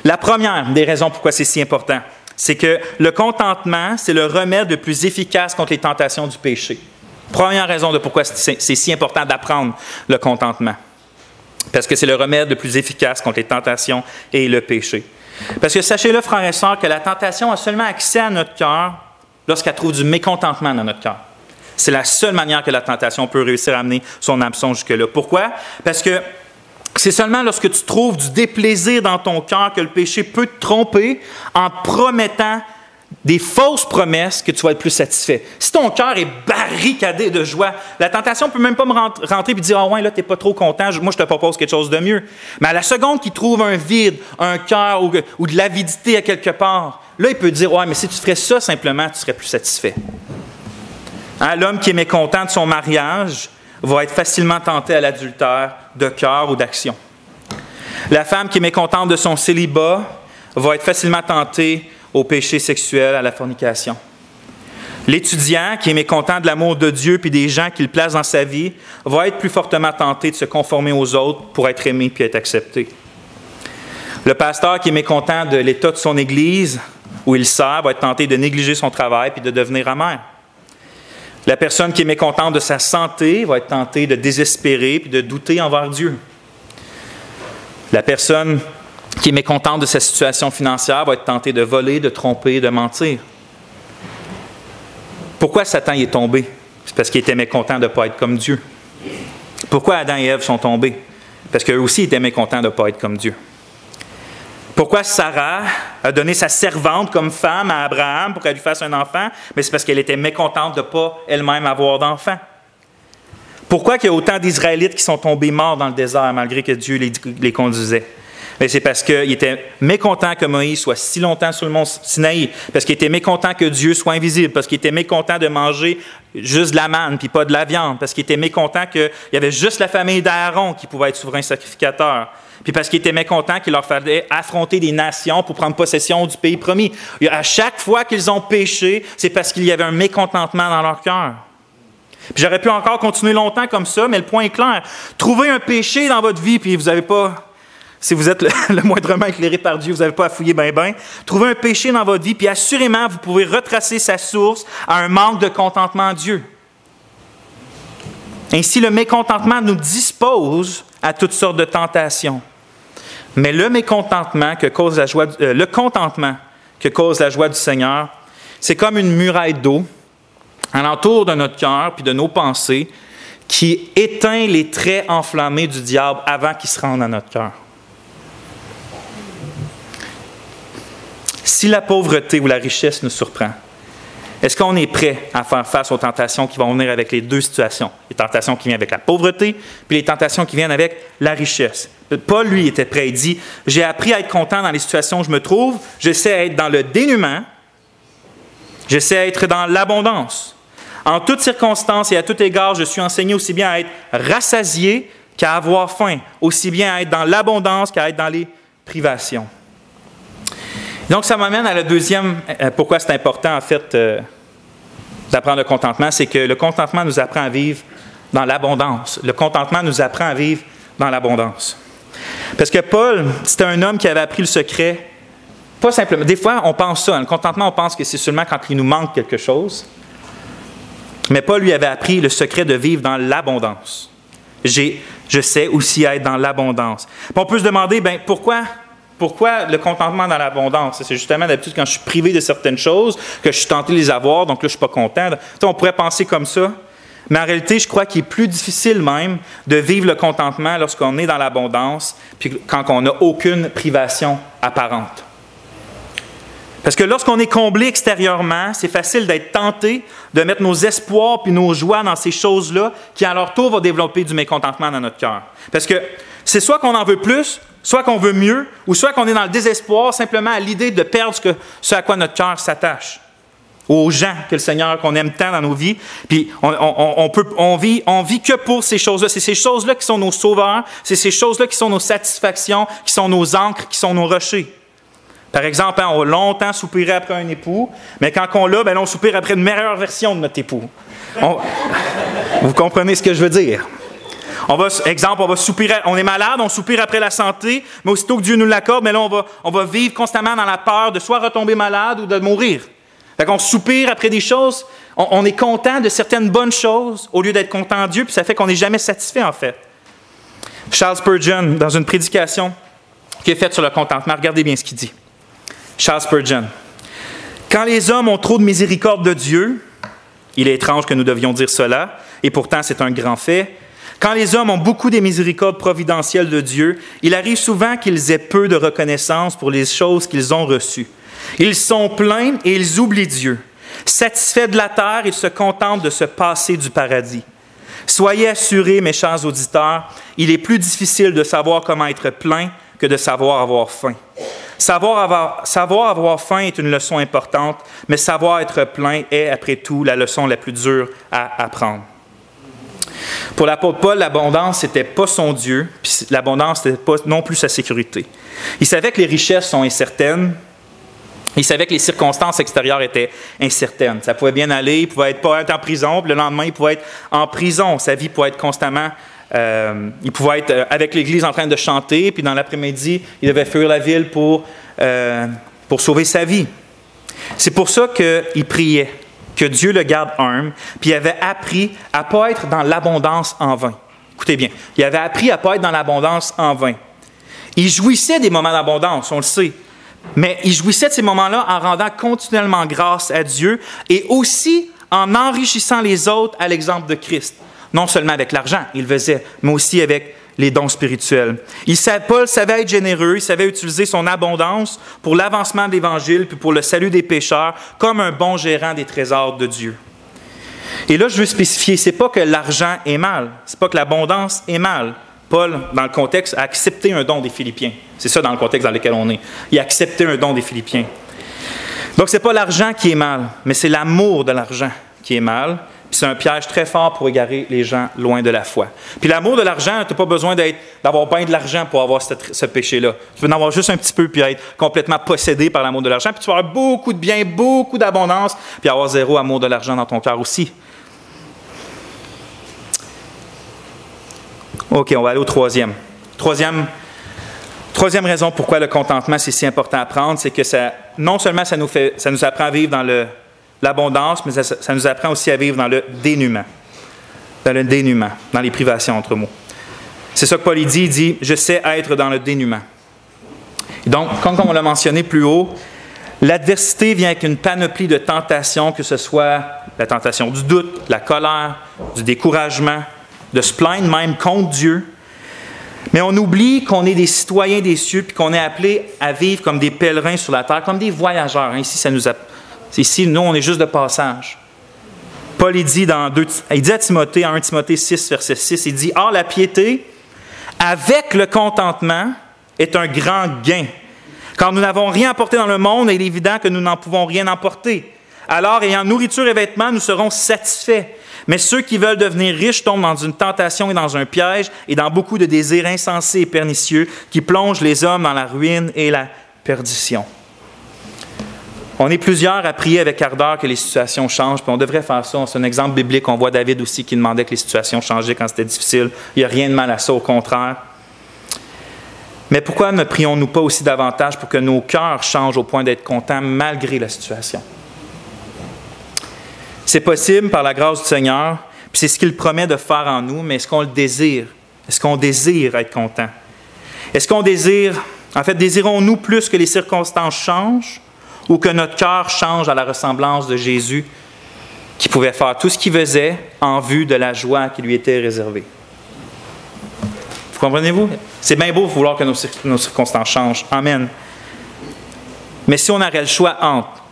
La première des raisons pourquoi c'est si important, c'est que le contentement, c'est le remède le plus efficace contre les tentations du péché. Première raison de pourquoi c'est si important d'apprendre le contentement. Parce que c'est le remède le plus efficace contre les tentations et le péché. Parce que sachez-le, frères et sœurs, que la tentation a seulement accès à notre cœur lorsqu'elle trouve du mécontentement dans notre cœur. C'est la seule manière que la tentation peut réussir à amener son hameçon jusque-là. Pourquoi? Parce que c'est seulement lorsque tu trouves du déplaisir dans ton cœur que le péché peut te tromper en promettant des fausses promesses que tu vas être plus satisfait. Si ton cœur est barricadé de joie, la tentation ne peut même pas me rentrer et dire « Ah ouais, là, tu n'es pas trop content, moi, je te propose quelque chose de mieux. » Mais à la seconde qu'il trouve un vide, un cœur ou de l'avidité à quelque part, là, il peut dire « Ouais, mais si tu ferais ça simplement, tu serais plus satisfait. » Hein, l'homme qui est mécontent de son mariage va être facilement tenté à l'adultère de cœur ou d'action. La femme qui est mécontente de son célibat va être facilement tentée au péché sexuel, à la fornication. L'étudiant qui est mécontent de l'amour de Dieu puis des gens qu'il place dans sa vie va être plus fortement tenté de se conformer aux autres pour être aimé puis être accepté. Le pasteur qui est mécontent de l'état de son Église où il sert va être tenté de négliger son travail puis de devenir amer. La personne qui est mécontente de sa santé va être tentée de désespérer puis de douter envers Dieu. La personne qui est mécontente de sa situation financière va être tentée de voler, de tromper, de mentir. Pourquoi Satan y est tombé? C'est parce qu'il était mécontent de ne pas être comme Dieu. Pourquoi Adam et Ève sont tombés? Parce qu'eux aussi étaient mécontents de ne pas être comme Dieu. Pourquoi Sarah a donné sa servante comme femme à Abraham pour qu'elle lui fasse un enfant? Mais c'est parce qu'elle était mécontente de ne pas elle-même avoir d'enfant. Pourquoi il y a autant d'Israélites qui sont tombés morts dans le désert malgré que Dieu les conduisait? Mais c'est parce qu'il était mécontent que Moïse soit si longtemps sur le mont Sinaï, parce qu'il était mécontent que Dieu soit invisible, parce qu'il était mécontent de manger juste de la manne puis pas de la viande, parce qu'il était mécontent qu'il y avait juste la famille d'Aaron qui pouvait être souverain sacrificateur, puis parce qu'il était mécontent qu'il leur fallait affronter des nations pour prendre possession du pays promis. Et à chaque fois qu'ils ont péché, c'est parce qu'il y avait un mécontentement dans leur cœur. Puis j'aurais pu encore continuer longtemps comme ça, mais le point est clair. Trouvez un péché dans votre vie, puis vous n'avez pas... Si vous êtes le moindrement éclairé par Dieu, vous n'avez pas à fouiller ben. Trouvez un péché dans votre vie, puis assurément, vous pouvez retracer sa source à un manque de contentement en Dieu. Ainsi, le mécontentement nous dispose à toutes sortes de tentations. Mais le mécontentement que cause la joie, le contentement que cause la joie du Seigneur, c'est comme une muraille d'eau alentour de notre cœur puis de nos pensées qui éteint les traits enflammés du diable avant qu'il se rende à notre cœur. Si la pauvreté ou la richesse nous surprend, est-ce qu'on est prêt à faire face aux tentations qui vont venir avec les deux situations? Les tentations qui viennent avec la pauvreté, puis les tentations qui viennent avec la richesse. Paul, lui, était prêt. Il dit, « J'ai appris à être content dans les situations où je me trouve. Je sais être dans le dénuement. Je sais être dans l'abondance. En toutes circonstances et à tout égard, je suis enseigné aussi bien à être rassasié qu'à avoir faim, aussi bien à être dans l'abondance qu'à être dans les privations. » Donc, ça m'amène à la deuxième, pourquoi c'est important, en fait, d'apprendre le contentement, c'est que le contentement nous apprend à vivre dans l'abondance. Le contentement nous apprend à vivre dans l'abondance. Parce que Paul, c'était un homme qui avait appris le secret, pas simplement, des fois, on pense ça, le contentement, on pense que c'est seulement quand il nous manque quelque chose. Mais Paul, lui, avait appris le secret de vivre dans l'abondance. Je sais aussi être dans l'abondance. Puis on peut se demander, pourquoi le contentement dans l'abondance? C'est justement d'habitude quand je suis privé de certaines choses, que je suis tenté de les avoir, donc là, je ne suis pas content. On pourrait penser comme ça. Mais en réalité, je crois qu'il est plus difficile même de vivre le contentement lorsqu'on est dans l'abondance, puis quand on n'a aucune privation apparente. Parce que lorsqu'on est comblé extérieurement, c'est facile d'être tenté de mettre nos espoirs puis nos joies dans ces choses-là qui, à leur tour, vont développer du mécontentement dans notre cœur. Parce que c'est soit qu'on en veut plus, soit qu'on veut mieux, ou soit qu'on est dans le désespoir simplement à l'idée de perdre ce à quoi notre cœur s'attache. Aux gens que le Seigneur, qu'on aime tant dans nos vies. Puis on vit que pour ces choses-là. C'est ces choses-là qui sont nos sauveurs, c'est ces choses-là qui sont nos satisfactions, qui sont nos ancres, qui sont nos rochers. Par exemple, on va longtemps soupirer après un époux, mais quand on l'a, on soupire après une meilleure version de notre époux. Vous comprenez ce que je veux dire? Exemple, on va soupirer, on est malade, on soupire après la santé, mais aussitôt que Dieu nous l'accorde, mais là, on va vivre constamment dans la peur de soit retomber malade ou de mourir. Fait qu'on soupire après des choses, on est content de certaines bonnes choses au lieu d'être content de Dieu, puis ça fait qu'on n'est jamais satisfait, en fait. Charles Spurgeon, dans une prédication qui est faite sur le contentement, regardez bien ce qu'il dit. Charles Spurgeon. Quand les hommes ont trop de miséricorde de Dieu, il est étrange que nous devions dire cela, et pourtant c'est un grand fait. Quand les hommes ont beaucoup des miséricordes providentielles de Dieu, il arrive souvent qu'ils aient peu de reconnaissance pour les choses qu'ils ont reçues. Ils sont pleins et ils oublient Dieu. Satisfaits de la terre, ils se contentent de se passer du paradis. Soyez assurés, mes chers auditeurs, il est plus difficile de savoir comment être plein que de savoir avoir faim. Savoir avoir faim est une leçon importante, mais savoir être plein est, après tout, la leçon la plus dure à apprendre. Pour l'apôtre Paul, l'abondance n'était pas son Dieu, puis l'abondance n'était pas non plus sa sécurité. Il savait que les richesses sont incertaines. Il savait que les circonstances extérieures étaient incertaines. Ça pouvait bien aller, il pouvait pas être en prison, puis le lendemain, il pouvait être en prison. Sa vie pouvait être constamment... il pouvait être avec l'Église en train de chanter, puis dans l'après-midi, il devait fuir la ville pour sauver sa vie. C'est pour ça qu'il priait, que Dieu le garde humble, puis il avait appris à ne pas être dans l'abondance en vain. Écoutez bien, il avait appris à ne pas être dans l'abondance en vain. Il jouissait des moments d'abondance, on le sait, mais il jouissait de ces moments-là en rendant continuellement grâce à Dieu et aussi en enrichissant les autres à l'exemple de Christ. Non seulement avec l'argent, il le faisait, mais aussi avec les dons spirituels. Paul savait être généreux, il savait utiliser son abondance pour l'avancement de l'Évangile puis pour le salut des pécheurs comme un bon gérant des trésors de Dieu. Et là, je veux spécifier, ce n'est pas que l'argent est mal, ce n'est pas que l'abondance est mal. Paul, dans le contexte, a accepté un don des Philippiens. C'est ça dans le contexte dans lequel on est. Il a accepté un don des Philippiens. Donc, ce n'est pas l'argent qui est mal, mais c'est l'amour de l'argent qui est mal. Puis c'est un piège très fort pour égarer les gens loin de la foi. Puis l'amour de l'argent, tu n'as pas besoin d'avoir bien de l'argent pour avoir ce péché-là. Tu peux en avoir juste un petit peu, puis être complètement possédé par l'amour de l'argent. Puis tu vas avoir beaucoup de biens, beaucoup d'abondance, puis avoir zéro amour de l'argent dans ton cœur aussi. OK, on va aller au troisième. Troisième raison pourquoi le contentement, c'est si important à prendre, c'est que non seulement ça nous apprend à vivre dans l'abondance, mais ça nous apprend aussi à vivre dans le dénuement. Dans le dénuement, dans les privations, entre mots. C'est ça que Paul dit, il dit « Je sais être dans le dénuement ». Donc, comme on l'a mentionné plus haut, l'adversité vient avec une panoplie de tentations, que ce soit la tentation du doute, la colère, du découragement, de se plaindre même contre Dieu. Mais on oublie qu'on est des citoyens des cieux puis qu'on est appelés à vivre comme des pèlerins sur la terre, comme des voyageurs. Ici, nous, on est juste de passage. Paul, il dit à Timothée, en 1 Timothée 6, verset 6, il dit « Or, la piété, avec le contentement, est un grand gain. Car nous n'avons rien apporté dans le monde, et il est évident que nous n'en pouvons rien emporter. Alors, ayant nourriture et vêtements, nous serons satisfaits. Mais ceux qui veulent devenir riches tombent dans une tentation et dans un piège et dans beaucoup de désirs insensés et pernicieux qui plongent les hommes dans la ruine et la perdition. » On est plusieurs à prier avec ardeur que les situations changent, puis on devrait faire ça. C'est un exemple biblique. On voit David aussi qui demandait que les situations changeaient quand c'était difficile. Il n'y a rien de mal à ça, au contraire. Mais pourquoi ne prions-nous pas aussi davantage pour que nos cœurs changent au point d'être contents malgré la situation? C'est possible par la grâce du Seigneur, puis c'est ce qu'il promet de faire en nous, mais est-ce qu'on le désire? Est-ce qu'on désire être content? Est-ce qu'on désire, désirons-nous plus que les circonstances changent ou que notre cœur change à la ressemblance de Jésus qui pouvait faire tout ce qu'il faisait en vue de la joie qui lui était réservée? Vous comprenez-vous? C'est bien beau de vouloir que nos circonstances changent. Amen. Mais si on aurait le choix entre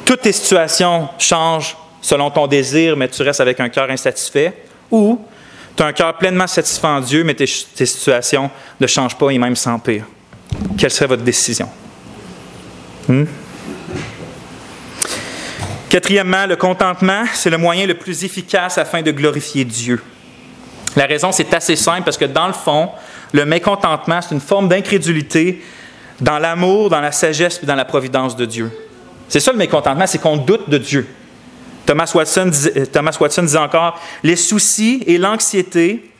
toutes tes situations changent selon ton désir, mais tu restes avec un cœur insatisfait, ou tu as un cœur pleinement satisfait en Dieu, mais tes situations ne changent pas et même s'empirent. Quelle serait votre décision? Quatrièmement, le contentement, c'est le moyen le plus efficace afin de glorifier Dieu. La raison, c'est assez simple, parce que dans le fond, le mécontentement, c'est une forme d'incrédulité dans l'amour, dans la sagesse et dans la providence de Dieu. C'est ça le mécontentement, c'est qu'on doute de Dieu. Thomas Watson disait encore, « Les soucis et l'anxiété,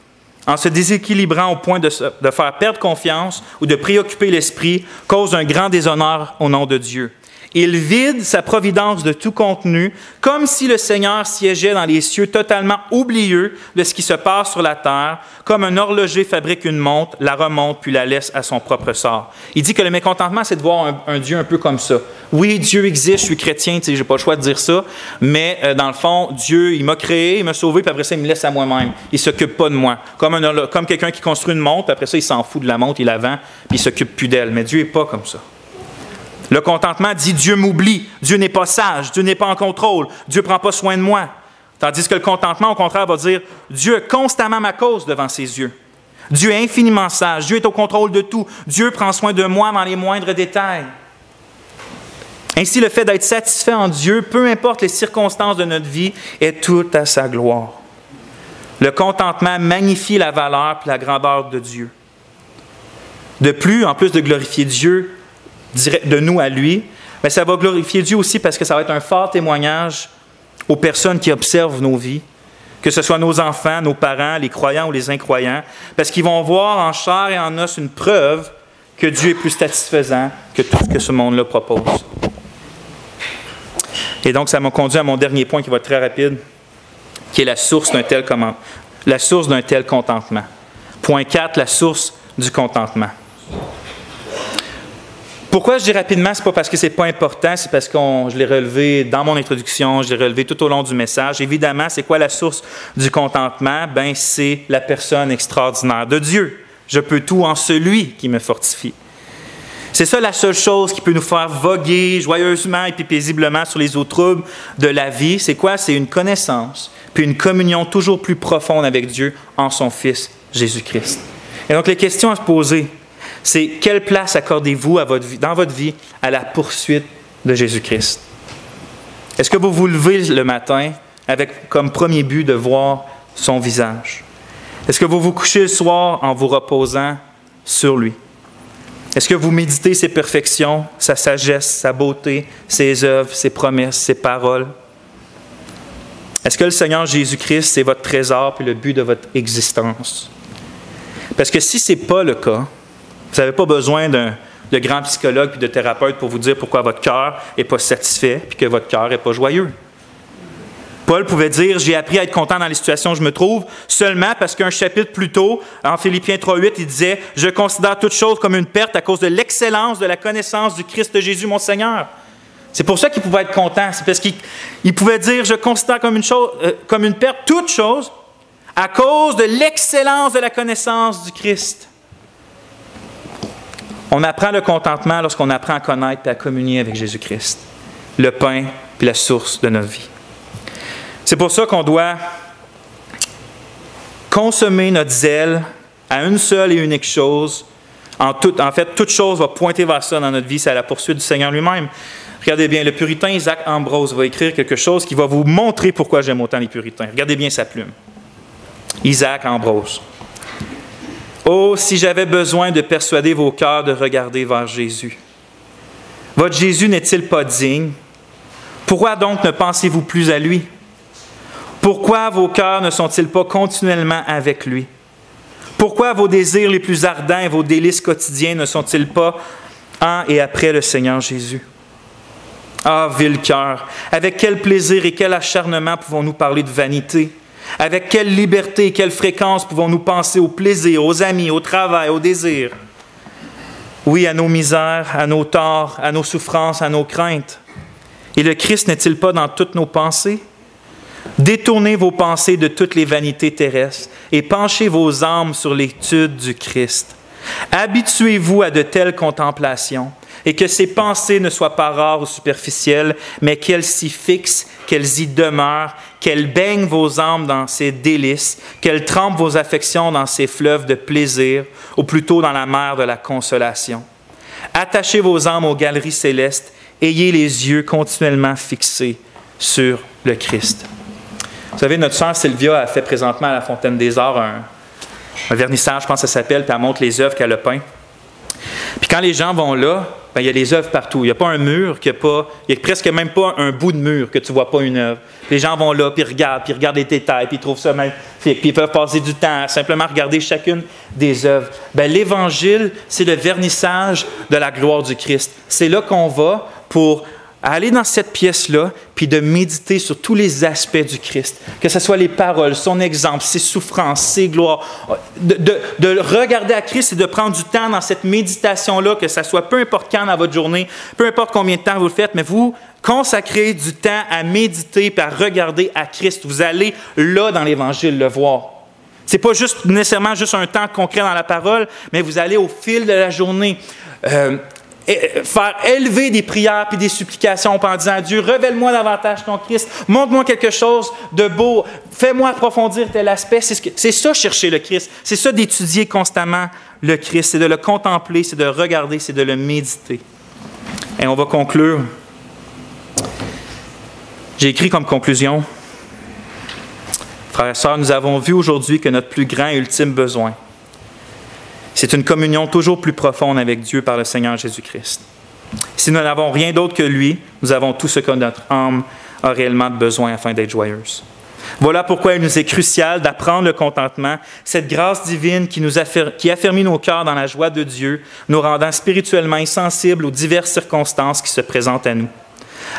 en se déséquilibrant au point de faire perdre confiance ou de préoccuper l'esprit, causent un grand déshonneur au nom de Dieu. Il vide sa providence de tout contenu, comme si le Seigneur siégeait dans les cieux totalement oublieux de ce qui se passe sur la terre, comme un horloger fabrique une montre, la remonte puis la laisse à son propre sort. » Il dit que le mécontentement, c'est de voir un Dieu un peu comme ça. Oui, Dieu existe, je suis chrétien, je n'ai pas le choix de dire ça, mais dans le fond, Dieu, il m'a créé, il m'a sauvé, puis après ça, il me laisse à moi-même. Il ne s'occupe pas de moi. Comme quelqu'un qui construit une montre, après ça, il s'en fout de la montre, il la vend, puis il ne s'occupe plus d'elle. Mais Dieu n'est pas comme ça. Le contentement dit « Dieu m'oublie, Dieu n'est pas sage, Dieu n'est pas en contrôle, Dieu ne prend pas soin de moi. » Tandis que le contentement, au contraire, va dire « Dieu est constamment ma cause devant ses yeux. Dieu est infiniment sage, Dieu est au contrôle de tout, Dieu prend soin de moi dans les moindres détails. » Ainsi, le fait d'être satisfait en Dieu, peu importe les circonstances de notre vie, est tout à sa gloire. Le contentement magnifie la valeur et la grandeur de Dieu. De plus, en plus de glorifier Dieu, de nous à lui, mais ça va glorifier Dieu aussi parce que ça va être un fort témoignage aux personnes qui observent nos vies, que ce soit nos enfants, nos parents, les croyants ou les incroyants, parce qu'ils vont voir en chair et en os une preuve que Dieu est plus satisfaisant que tout ce que ce monde-là propose. Et donc, ça m'a conduit à mon dernier point qui va être très rapide, qui est la source d'un tel contentement. Point 4, la source du contentement. Pourquoi je dis rapidement, ce n'est pas parce que ce n'est pas important, c'est parce que je l'ai relevé dans mon introduction, je l'ai relevé tout au long du message. Évidemment, c'est quoi la source du contentement? Bien, c'est la personne extraordinaire de Dieu. Je peux tout en celui qui me fortifie. C'est ça la seule chose qui peut nous faire voguer joyeusement et puis paisiblement sur les eaux troubles de la vie. C'est quoi? C'est une connaissance, puis une communion toujours plus profonde avec Dieu en son Fils, Jésus-Christ. Et donc, les questions à se poser, c'est quelle place accordez-vous dans votre vie à la poursuite de Jésus-Christ? Est-ce que vous vous levez le matin avec comme premier but de voir son visage? Est-ce que vous vous couchez le soir en vous reposant sur lui? Est-ce que vous méditez ses perfections, sa sagesse, sa beauté, ses œuvres, ses promesses, ses paroles? Est-ce que le Seigneur Jésus-Christ, c'est votre trésor et le but de votre existence? Parce que si ce n'est pas le cas, vous n'avez pas besoin de grands psychologues et de thérapeutes pour vous dire pourquoi votre cœur n'est pas satisfait et que votre cœur n'est pas joyeux. Paul pouvait dire « J'ai appris à être content dans les situations où je me trouve seulement parce qu'un chapitre plus tôt, en Philippiens 3.8, il disait « Je considère toute chose comme une perte à cause de l'excellence de la connaissance du Christ Jésus, mon Seigneur. » C'est pour ça qu'il pouvait être content. C'est parce qu'il pouvait dire « Je considère comme une perte toute chose à cause de l'excellence de la connaissance du Christ. » On apprend le contentement lorsqu'on apprend à connaître et à communier avec Jésus-Christ, le pain et la source de notre vie. C'est pour ça qu'on doit consommer notre zèle à une seule et unique chose. En fait, toute chose va pointer vers ça dans notre vie, c'est à la poursuite du Seigneur lui-même. Regardez bien, le puritain Isaac Ambrose va écrire quelque chose qui va vous montrer pourquoi j'aime autant les puritains. Regardez bien sa plume. Isaac Ambrose. « Oh, si j'avais besoin de persuader vos cœurs de regarder vers Jésus. Votre Jésus n'est-il pas digne? Pourquoi donc ne pensez-vous plus à lui? Pourquoi vos cœurs ne sont-ils pas continuellement avec lui? Pourquoi vos désirs les plus ardents et vos délices quotidiens ne sont-ils pas en et après le Seigneur Jésus? Ah, vil cœur, avec quel plaisir et quel acharnement pouvons-nous parler de vanité? Avec quelle liberté et quelle fréquence pouvons-nous penser au plaisir, aux amis, au travail, au désir? Oui, à nos misères, à nos torts, à nos souffrances, à nos craintes. Et le Christ n'est-il pas dans toutes nos pensées? Détournez vos pensées de toutes les vanités terrestres et penchez vos âmes sur l'étude du Christ. Habituez-vous à de telles contemplations et que ces pensées ne soient pas rares ou superficielles, mais qu'elles s'y fixent, qu'elles y demeurent, qu'elles baignent vos âmes dans ces délices, qu'elles trempent vos affections dans ces fleuves de plaisir, ou plutôt dans la mer de la consolation. Attachez vos âmes aux galeries célestes, ayez les yeux continuellement fixés sur le Christ. Vous savez, notre sœur Sylvia a fait présentement à la Fontaine des Arts un vernissage, je pense que ça s'appelle, puis elle montre les œuvres qu'elle a peintes. Puis quand les gens vont là, ben, il y a des œuvres partout. Il n'y a pas un mur, il n'y a presque même pas un bout de mur que tu ne vois pas une œuvre. Les gens vont là, puis ils regardent les détails, puis ils trouvent ça magnifique, puis ils peuvent passer du temps à simplement regarder chacune des œuvres. Ben, l'Évangile, c'est le vernissage de la gloire du Christ. C'est là qu'on va pour aller dans cette pièce-là, puis de méditer sur tous les aspects du Christ, que ce soit les paroles, son exemple, ses souffrances, ses gloires, de regarder à Christ et de prendre du temps dans cette méditation-là, que ce soit peu importe quand dans votre journée, peu importe combien de temps vous le faites, mais vous consacrez du temps à méditer et à regarder à Christ. Vous allez là dans l'Évangile le voir. Ce n'est pas nécessairement juste un temps concret dans la parole, mais vous allez au fil de la journée faire élever des prières puis des supplications en disant à Dieu, révèle-moi davantage ton Christ, montre-moi quelque chose de beau, fais-moi approfondir tel aspect. C'est ça, chercher le Christ. C'est ça, d'étudier constamment le Christ. C'est de le contempler, c'est de le regarder, c'est de le méditer. Et on va conclure. J'ai écrit comme conclusion, frères et sœurs, nous avons vu aujourd'hui que notre plus grand et ultime besoin, c'est une communion toujours plus profonde avec Dieu par le Seigneur Jésus-Christ. Si nous n'avons rien d'autre que lui, nous avons tout ce que notre âme a réellement besoin afin d'être joyeuse. Voilà pourquoi il nous est crucial d'apprendre le contentement, cette grâce divine qui affermit nos cœurs dans la joie de Dieu, nous rendant spirituellement insensibles aux diverses circonstances qui se présentent à nous.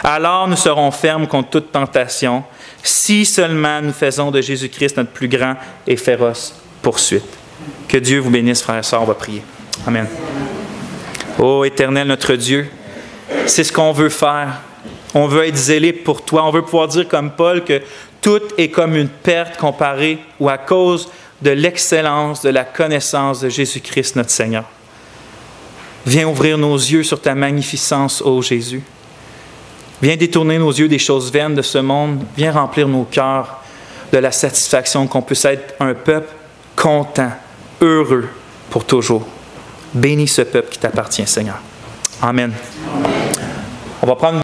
Alors nous serons fermes contre toute tentation, si seulement nous faisons de Jésus-Christ notre plus grand et féroce poursuite. Que Dieu vous bénisse, frères et sœurs. On va prier. Amen. Ô Éternel, notre Dieu, c'est ce qu'on veut faire. On veut être zélé pour toi. On veut pouvoir dire comme Paul que tout est comme une perte comparée ou à cause de l'excellence, de la connaissance de Jésus-Christ, notre Seigneur. Viens ouvrir nos yeux sur ta magnificence, ô Jésus. Viens détourner nos yeux des choses vaines de ce monde. Viens remplir nos cœurs de la satisfaction qu'on puisse être un peuple content, heureux pour toujours. Bénis ce peuple qui t'appartient, Seigneur. Amen. On va prendre